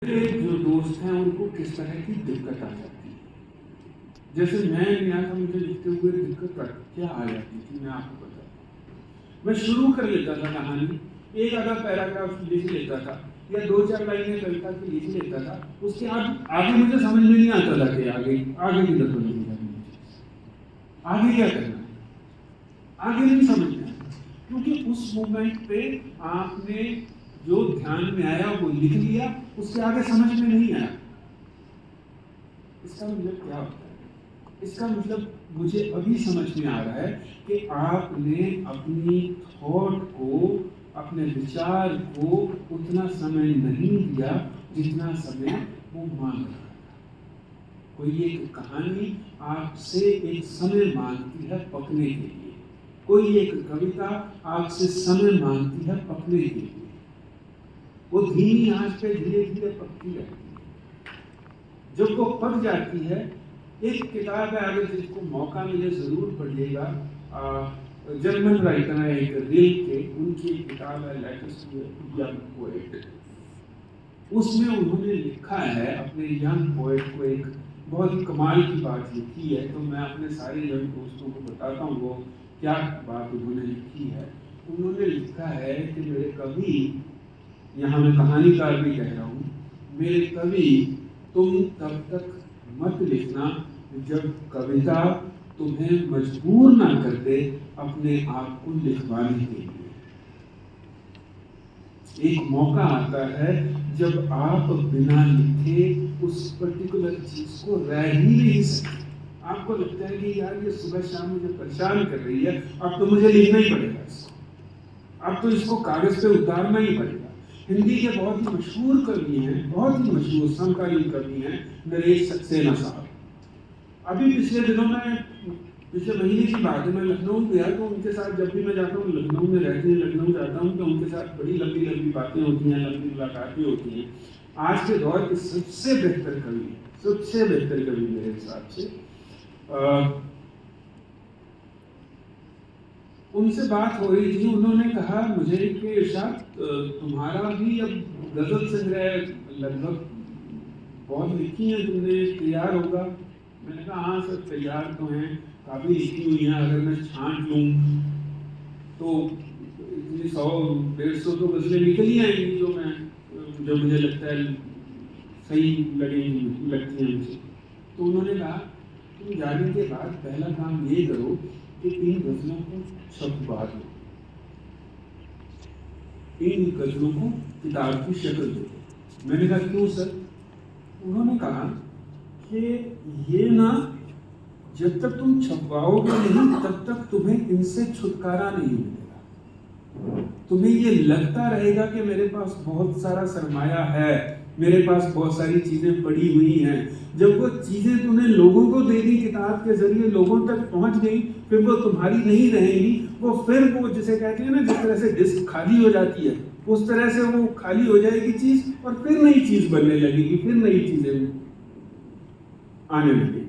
जो दोस्त हैं उनको किस तरह की दिक्कत आ जाती है। जैसे मैं नया था, मुझे लिखते हुए दिक्कत क्या आ जाती थी मैं आपको बताता। मैं शुरू कर लेता था कहानी, एक आधा पैराग्राफ लिख लेता था या दो चार लाइनें कविता की लिख लेता था। उसके आगे मुझे समझ में नहीं आता था कि आगे की तरफ नहीं जानी है, आगे क्या करना है, आगे नहीं समझ में आता, क्योंकि उस मोमेंट पे आपने जो ध्यान में आया वो लिख लिया, उसके आगे समझ में नहीं आया। इसका मतलब क्या होता है? इसका मतलब मुझे अभी समझ में आ रहा है कि आपने अपनी थॉट को, अपने विचार को उतना समय नहीं दिया जितना समय वो मांग रहा था। कोई एक कहानी आपसे एक समय मांगती है पकने के लिए, कोई एक कविता आपसे समय मांगती है पकने के लिए। वो धीमी आंच पे धीरे धीरे पकती रहती है। जब वो पक जाती है, एक किताब है, अगर जिसको मौका मिले जरूर पढ़िएगा, जर्मन राइटर है एक रिल्के, उनकी एक किताब है letters to a young poet. उसमें उन्होंने लिखा है अपने यंग पोएट को, एक बहुत ही कमाल की बात लिखी है। तो मैं अपने सारे यंग दोस्तों को बताता हूँ वो क्या बात उन्होंने लिखी है। उन्होंने लिखा है कि मेरे कवि, यहाँ मैं कहानीकार भी कह रहा हूँ, मेरे कवि तुम तब तक मत लिखना जब कविता तुम्हें मजबूर ना कर दे अपने आप को लिखवाने के लिए। एक मौका आता है जब आप बिना लिखे उस पर्टिकुलर चीज को रह ही नहीं सकते। आपको लगता है कि यार ये सुबह शाम मुझे परेशान कर रही है, अब तो मुझे लिखना ही पड़ेगा इसको, अब तो इसको कागज पे उतारना ही पड़ेगा। हिंदी के बहुत ही मशहूर कवि हैं, बहुत ही मशहूर समकालीन कवि हैं नरेश सक्सेना साहब। अभी पिछले दिनों में, पिछले महीने की बात है, मैं लखनऊ गया तो उनके साथ जब भी मैं जाता हूँ, लखनऊ में रहते हैं, लखनऊ जाता हूँ तो उनके साथ बड़ी लंबी लंबी बातें होती हैं, लंबी मुलाकातें होती हैं। आज के दौर के सबसे बेहतर कवि, सबसे बेहतर कवि मेरे हिसाब से। उनसे बात हो रही थी, उन्होंने कहा मुझे कि इरशाद तुम्हारा भी अब गजल संग्रह लगभग बहुत लिखी है तुमने, तैयार होगा? मैंने कहा हाँ सर तैयार तो हैं, काफ़ी लिखी हुई हैं, अगर मैं छांट लूँ तो इतनी 100-150 तो गजलें निकल ही आएंगी जो मुझे लगता है सही लगती हैं मुझे। तो उन्होंने कहा तुम जाने के बाद पहला काम ये करो कि इन गजलों को छपवा दो, इन गजलों को किताब की शक्ल दो। मैंने कहा क्यों सर? उन्होंने कहा कि ये ना, जब तक तुम छपवाओगे नहीं तब तक तुम्हें इनसे छुटकारा नहीं मिलेगा। तुम्हें ये लगता रहेगा कि मेरे पास बहुत सारा सरमाया है, मेरे पास बहुत सारी चीजें पड़ी हुई हैं। जब वो चीजें तुमने लोगों को दे दी, किताब के जरिए लोगों तक पहुंच गई, फिर वो तुम्हारी नहीं रहेगी। वो जिसे कहते हैं ना, जिस तरह से डिस्क खाली हो जाती है, उस तरह से वो खाली हो जाएगी चीज और फिर नई चीज बनने लगेगी, फिर नई चीजें आने लगेगी।